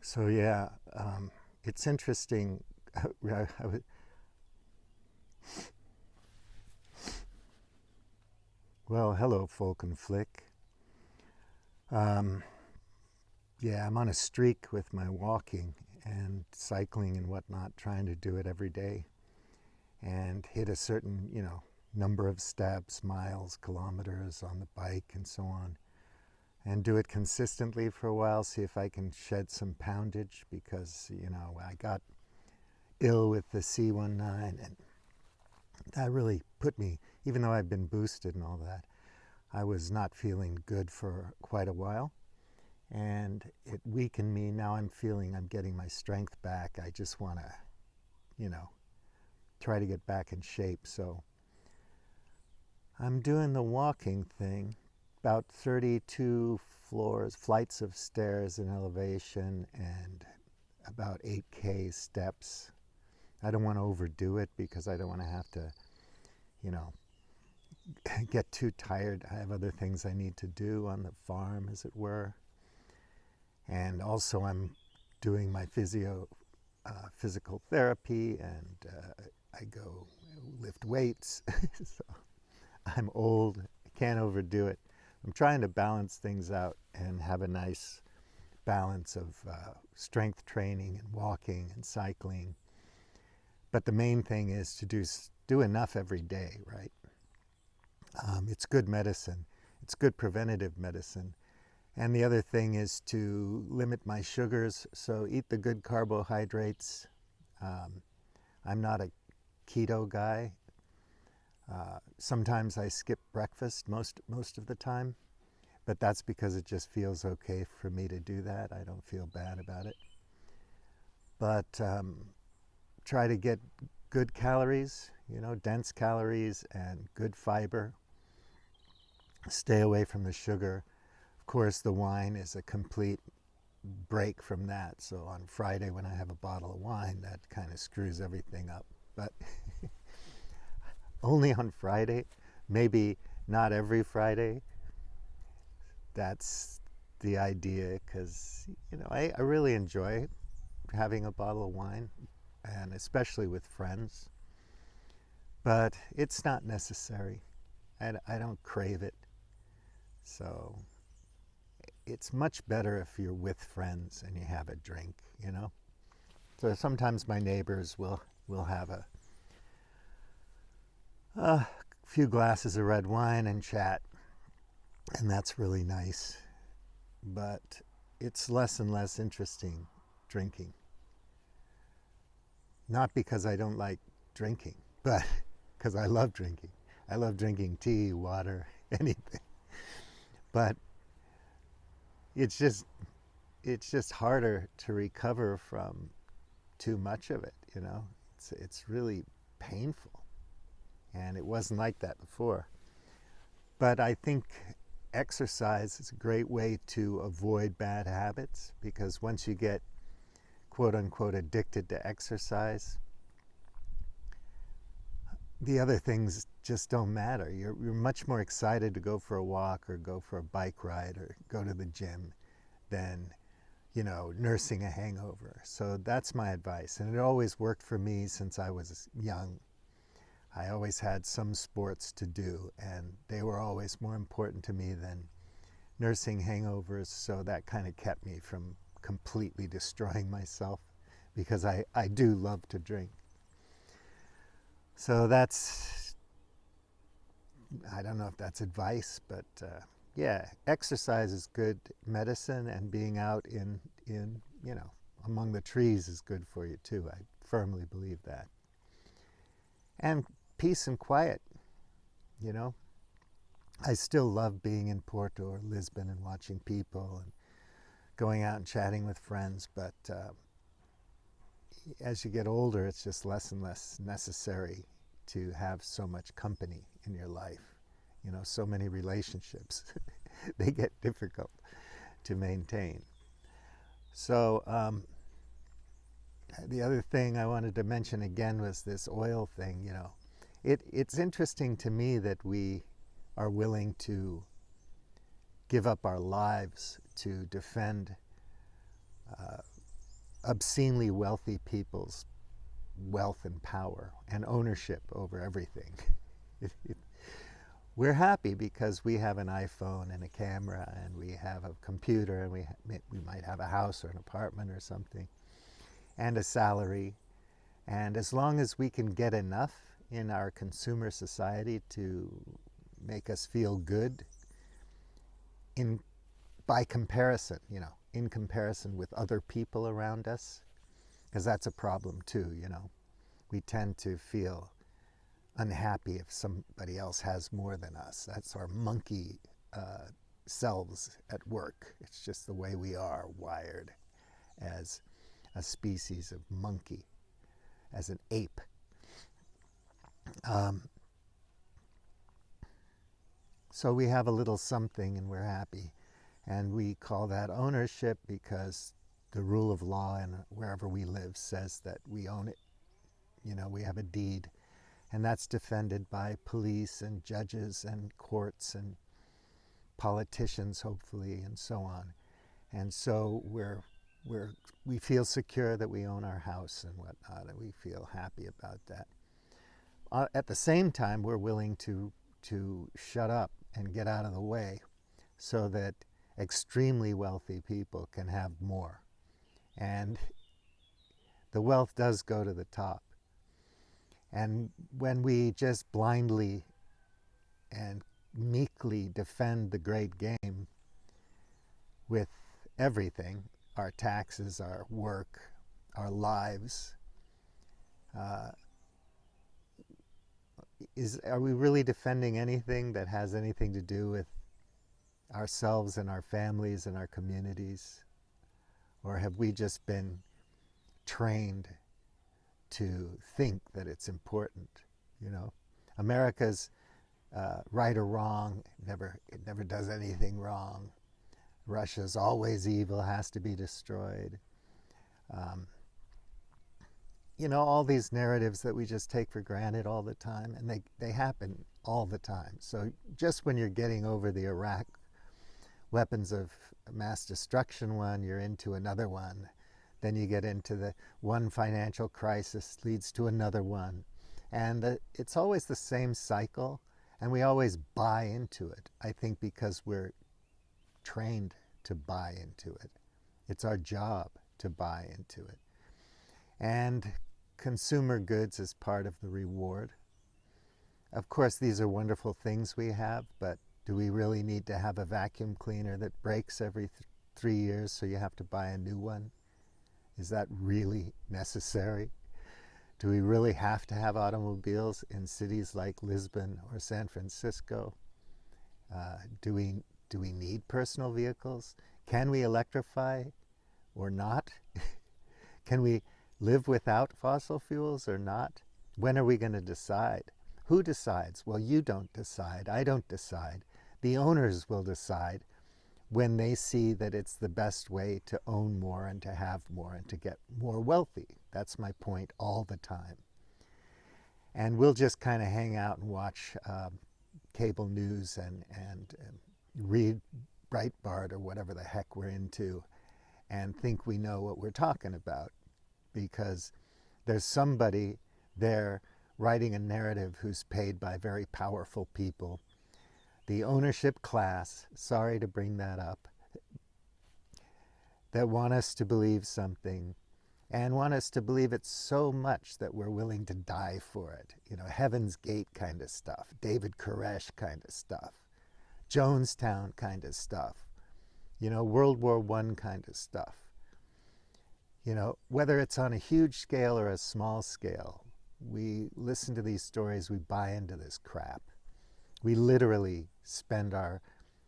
So yeah, it's interesting. Well, hello, Folk and Flick. Um, yeah, I'm on a streak with my walking and cycling and whatnot, trying to do it every day and hit a certain, number of steps, miles, kilometers on the bike, and so on. And do it consistently for a while, see if I can shed some poundage because, I got ill with the C19 and that really put me, even though I've been boosted and all that, I was not feeling good for quite a while. And it weakened me. Now I'm getting my strength back. I just want to, you know, try to get back in shape. So I'm doing the walking thing, about 32 flights of stairs in elevation and about 8K steps. I don't want to overdo it because I don't want to have to, you know, get too tired. I have other things I need to do on the farm, as it were. And also I'm doing my physical therapy, and I go lift weights. So I'm old, I can't overdo it. I'm trying to balance things out and have a nice balance of strength training and walking and cycling. But the main thing is to do enough every day, right? It's good medicine. It's good preventative medicine. And the other thing is to limit my sugars, so eat the good carbohydrates. Um, I'm not a keto guy. Sometimes I skip breakfast most of the time, but that's because it just feels okay for me to do that. I don't feel bad about it. But try to get good calories, dense calories and good fiber. Stay away from the sugar. Of course, the wine is a complete break from that. So on Friday, when I have a bottle of wine, that kind of screws everything up. But only on Friday, maybe not every Friday. That's the idea, because I really enjoy having a bottle of wine, and especially with friends. But it's not necessary. I don't crave it. So it's much better if you're with friends and you have a drink. So sometimes my neighbors will have a few glasses of red wine and chat, and that's really nice. But it's less and less interesting drinking. Not because I don't like drinking, but because I love drinking. I love drinking tea, water, anything. But it's just harder to recover from too much of it. It's really painful, and it wasn't like that before. But I think exercise is a great way to avoid bad habits, because once you get quote unquote addicted to exercise, the other things just don't matter. You're much more excited to go for a walk or go for a bike ride or go to the gym than nursing a hangover. So that's my advice, and it always worked for me since I was young. I always had some sports to do, and they were always more important to me than nursing hangovers. So that kind of kept me from completely destroying myself, because I do love to drink. So I don't know if that's advice, but yeah, exercise is good medicine, and being out in among the trees is good for you too. I firmly believe that. And peace and quiet. you know I still love being in Porto or Lisbon and watching people and going out and chatting with friends, but as you get older, it's just less and less necessary to have so much company in your life. So many relationships, they get difficult to maintain. So the other thing I wanted to mention again was this oil thing. It's interesting to me that we are willing to give up our lives to defend obscenely wealthy people's wealth and power and ownership over everything. We're happy because we have an iPhone and a camera and we have a computer and we might have a house or an apartment or something and a salary. And as long as we can get enough in our consumer society to make us feel good in by comparison, in comparison with other people around us, because that's a problem too. We tend to feel unhappy if somebody else has more than us. That's our monkey selves at work. It's just the way we are wired as a species of monkey, as an ape. So we have a little something and we're happy. And we call that ownership because the rule of law and wherever we live says that we own it. We have a deed. And that's defended by police and judges and courts and politicians, hopefully, and so on. And so we feel secure that we own our house and whatnot, and we feel happy about that. At the same time, we're willing to shut up and get out of the way so that extremely wealthy people can have more. And the wealth does go to the top. And when we just blindly and meekly defend the great game with everything, our taxes, our work, our lives, are we really defending anything that has anything to do with ourselves and our families and our communities? Or have we just been trained to think that it's important? America's right or wrong. It never does anything wrong. Russia's always evil, has to be destroyed. All these narratives that we just take for granted all the time, and they happen all the time. So just when you're getting over the Iraq weapons of mass destruction one, you're into another one. Then you get into the one financial crisis leads to another one. And it's always the same cycle, and we always buy into it, I think because we're trained to buy into it. It's our job to buy into it. And consumer goods is part of the reward. Of course, these are wonderful things we have, but do we really need to have a vacuum cleaner that breaks every 3 years so you have to buy a new one? Is that really necessary? Do we really have to have automobiles in cities like Lisbon or San Francisco? Do we need personal vehicles? Can we electrify or not? Can we live without fossil fuels or not? When are we going to decide? Who decides? Well, you don't decide. I don't decide. The owners will decide when they see that it's the best way to own more and to have more and to get more wealthy. That's my point all the time. And we'll just kind of hang out and watch cable news and read Breitbart or whatever the heck we're into and think we know what we're talking about, because there's somebody there writing a narrative who's paid by very powerful people. The ownership class, sorry to bring that up, that want us to believe something and want us to believe it so much that we're willing to die for it. Heaven's Gate kind of stuff, David Koresh kind of stuff, Jonestown kind of stuff, World War I kind of stuff. Whether it's on a huge scale or a small scale, we listen to these stories, we buy into this crap. We literally spend our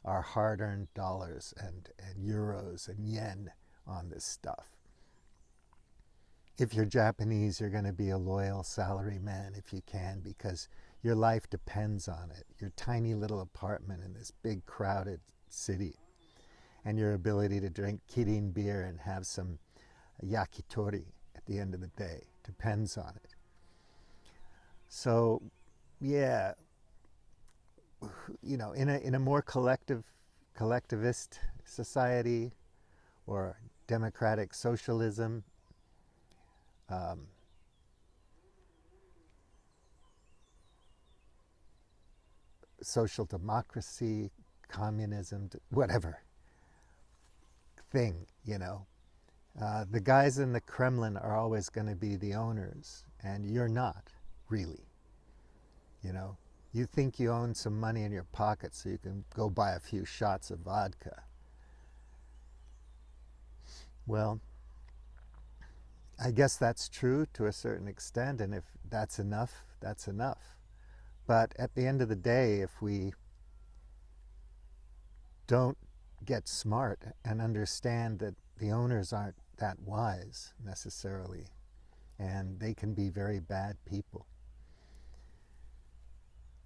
hard-earned dollars and euros and yen on this stuff. If you're Japanese, you're going to be a loyal salaryman if you can, because your life depends on it. Your tiny little apartment in this big crowded city, and your ability to drink kirin beer and have some yakitori at the end of the day depends on it. So, yeah, in a more collectivist society or democratic socialism, social democracy, communism, whatever thing, you know. The guys in the Kremlin are always going to be the owners, and you're not, really. You know, you think you own some money in your pocket so you can go buy a few shots of vodka. Well, I guess that's true to a certain extent, and if that's enough, that's enough. But at the end of the day, if we don't get smart and understand that the owners aren't that wise necessarily, and they can be very bad people,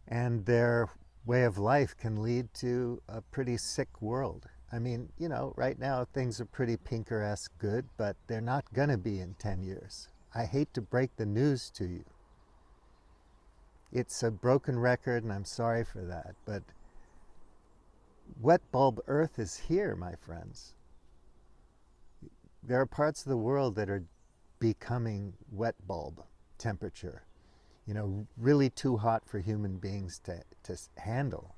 and their way of life can lead to a pretty sick world. I mean, you know, right now things are pretty Pinker-esque good, but they're not going to be in 10 years. I hate to break the news to you. It's a broken record, and I'm sorry for that, but wet bulb Earth is here, my friends. There are parts of the world that are becoming wet bulb temperature, you know, really too hot for human beings to handle.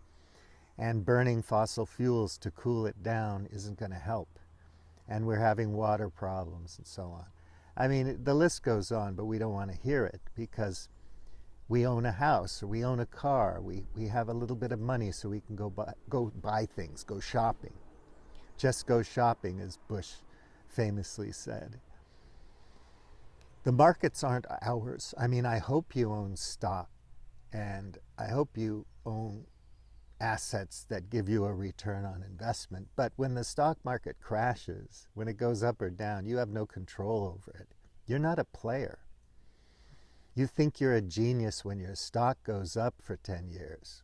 And burning fossil fuels to cool it down isn't going to help. And we're having water problems and so on. I mean, the list goes on, but we don't want to hear it because we own a house or we own a car. We have a little bit of money so we can go buy things, go shopping. Just go shopping, as Bush famously said. The markets aren't ours. I mean, I hope you own stock, and I hope you own assets that give you a return on investment. But when the stock market crashes, when it goes up or down, you have no control over it. You're not a player. You think you're a genius when your stock goes up for 10 years.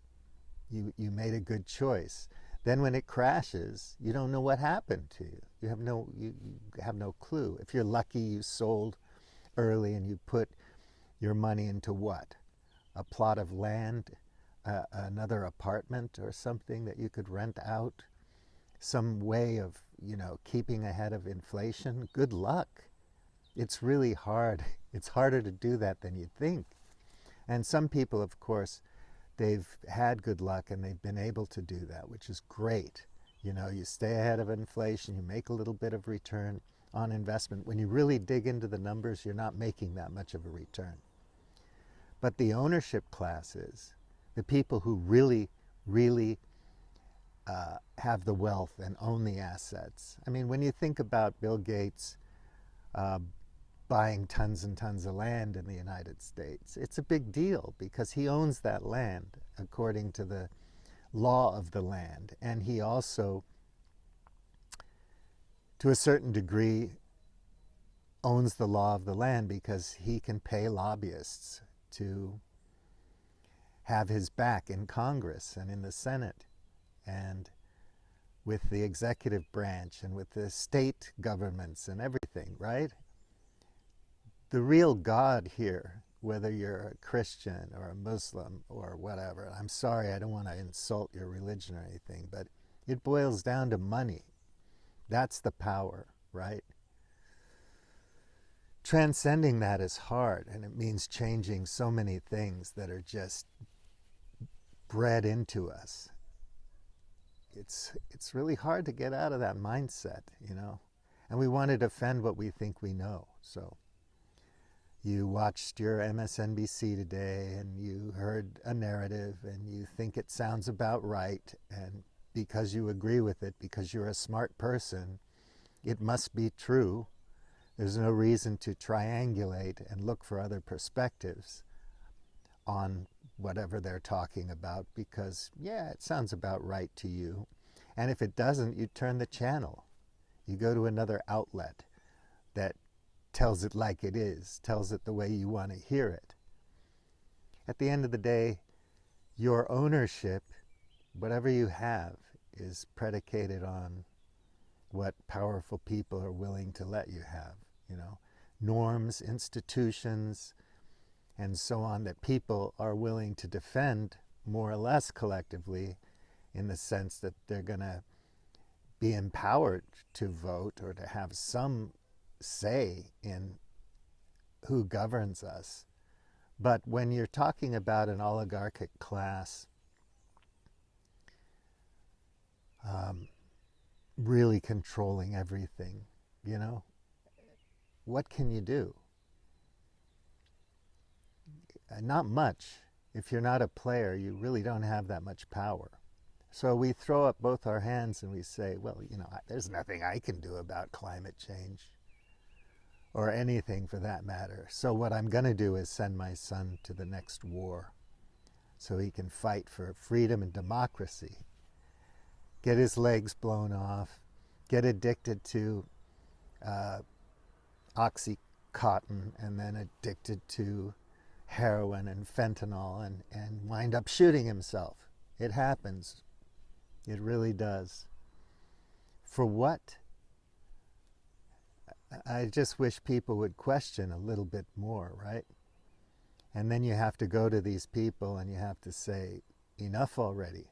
You made a good choice. Then when it crashes, you don't know what happened to you. You have no clue. If you're lucky, you sold early and you put your money into what? A plot of land, another apartment or something that you could rent out, some way of, you know, keeping ahead of inflation. Good luck. It's really hard. It's harder to do that than you'd think. And some people, of course, they've had good luck and they've been able to do that, which is great. You know, you stay ahead of inflation, you make a little bit of return on investment. When you really dig into the numbers, you're not making that much of a return. But the ownership classes, the people who really, really have the wealth and own the assets. I mean, when you think about Bill Gates buying tons and tons of land in the United States, it's a big deal because he owns that land according to the law of the land. And he also, to a certain degree, owns the law of the land because he can pay lobbyists to have his back in Congress and in the Senate and with the executive branch and with the state governments and everything, right? The real God here, whether you're a Christian or a Muslim or whatever, I'm sorry, I don't want to insult your religion or anything, but it boils down to money. That's the power, right? Transcending that is hard, and it means changing so many things that are just bred into us. It's really hard to get out of that mindset, you know? And we want to defend what we think we know. So you watched your MSNBC today and you heard a narrative and you think it sounds about right, and because you agree with it, because you're a smart person, it must be true. There's no reason to triangulate and look for other perspectives on whatever they're talking about because, yeah, it sounds about right to you. And if it doesn't, you turn the channel. You go to another outlet that tells it like it is, tells it the way you want to hear it. At the end of the day, your ownership, whatever you have, is predicated on what powerful people are willing to let you have, you know, norms, institutions, and so on that people are willing to defend more or less collectively in the sense that they're going to be empowered to vote or to have some say in who governs us. But when you're talking about an oligarchic class really controlling everything, you know, what can you do? Not much. If you're not a player, you really don't have that much power. So we throw up both our hands and we say, well, you know, there's nothing I can do about climate change or anything for that matter. So what I'm going to do is send my son to the next war so he can fight for freedom and democracy, get his legs blown off, get addicted to Oxycontin, and then addicted to heroin and fentanyl, and wind up shooting himself. It happens. It really does. For what? I just wish people would question a little bit more, right? And then you have to go to these people and you have to say, enough already.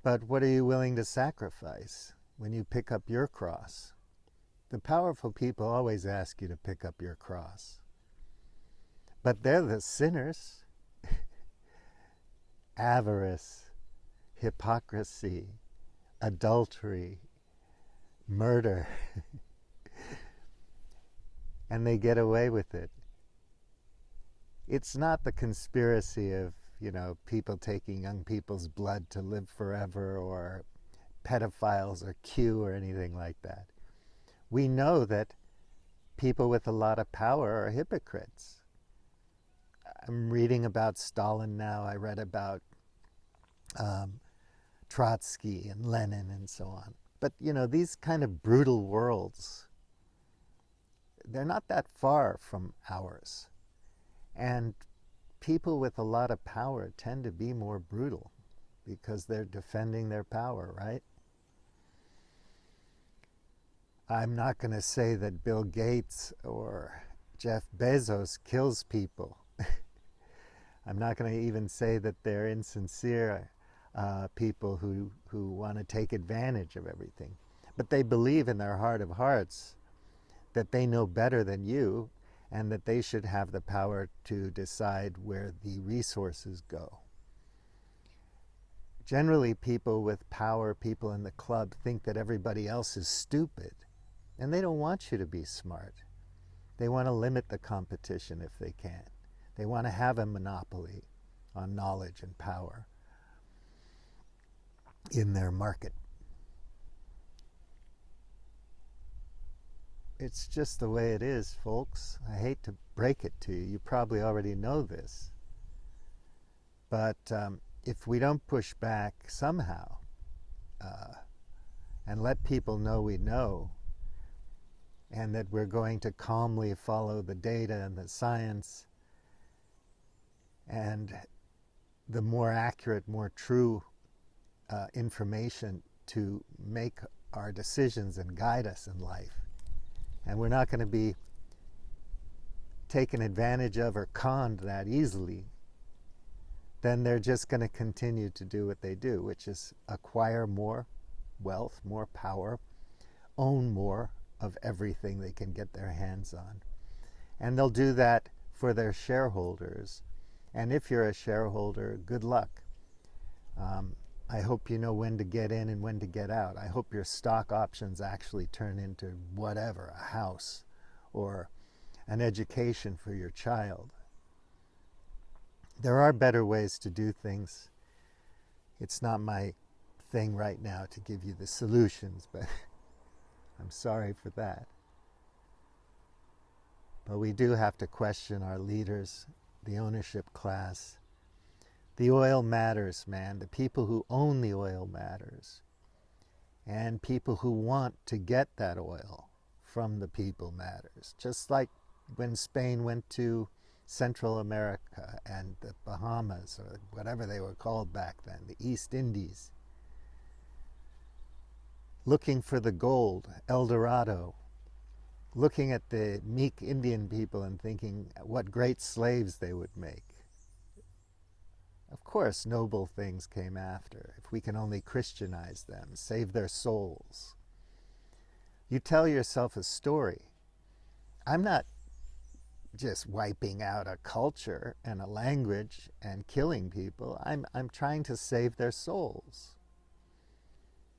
But what are you willing to sacrifice when you pick up your cross? The powerful people always ask you to pick up your cross. But they're the sinners. Avarice, hypocrisy, adultery, murder. And they get away with it. It's not the conspiracy of, you know, people taking young people's blood to live forever, or pedophiles or Q or anything like that. We know that people with a lot of power are hypocrites. I'm reading about Stalin now. I read about Trotsky and Lenin and so on. But, you know, these kind of brutal worlds, they're not that far from ours. And people with a lot of power tend to be more brutal because they're defending their power, right? I'm not going to say that Bill Gates or Jeff Bezos kills people. I'm not going to even say that they're insincere people who want to take advantage of everything. But they believe in their heart of hearts that they know better than you, and that they should have the power to decide where the resources go. Generally, people with power, people in the club, think that everybody else is stupid, and they don't want you to be smart. They want to limit the competition if they can. They want to have a monopoly on knowledge and power in their market. It's just the way it is, folks. I hate to break it to you. You probably already know this. But if we don't push back somehow and let people know we know, and that we're going to calmly follow the data and the science and the more accurate, more true information to make our decisions and guide us in life, and we're not going to be taken advantage of or conned that easily, then they're just going to continue to do what they do, which is acquire more wealth, more power, own more of everything they can get their hands on. And they'll do that for their shareholders. And if you're a shareholder, good luck. I hope you know when to get in and when to get out. I hope your stock options actually turn into whatever, a house or an education for your child. There are better ways to do things. It's not my thing right now to give you the solutions, but I'm sorry for that. But we do have to question our leaders, the ownership class. The oil matters, man. The people who own the oil matters. And people who want to get that oil from the people matters. Just like when Spain went to Central America and the Bahamas, or whatever they were called back then, the East Indies, looking for the gold, El Dorado, looking at the meek Indian people and thinking what great slaves they would make. Of course, noble things came after, if we can only Christianize them, save their souls. You tell yourself a story. I'm not just wiping out a culture and a language and killing people. I'm trying to save their souls.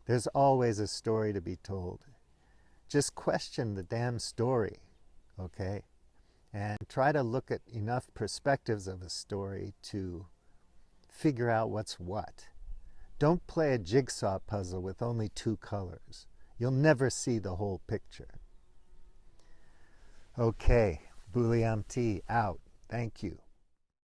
There's always a story to be told. Just question the damn story, okay? And try to look at enough perspectives of a story to figure out what's what. Don't play a jigsaw puzzle with only 2 colors. You'll never see the whole picture. Okay, Booleum T out. Thank you.